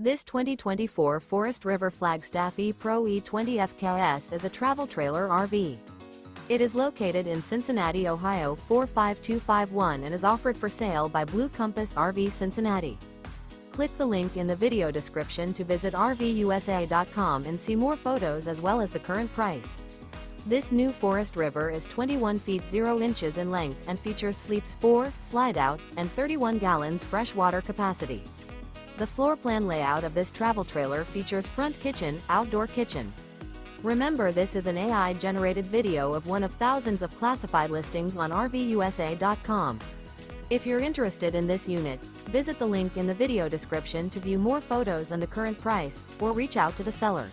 This 2024 Forest River Flagstaff E-Pro E20 FKS is a travel trailer RV. It is located in Cincinnati, Ohio 45251 and is offered for sale by Blue Compass RV Cincinnati. Click the link in the video description to visit RVUSA.com and see more photos as well as the current price. This new Forest River is 21 feet 0 inches in length and features sleeps 4, slide-out, and 31 gallons fresh water capacity. The floor plan layout of this travel trailer features front kitchen, outdoor kitchen. Remember, this is an AI-generated video of one of thousands of classified listings on RVUSA.com. If you're interested in this unit, visit the link in the video description to view more photos and the current price, or reach out to the seller.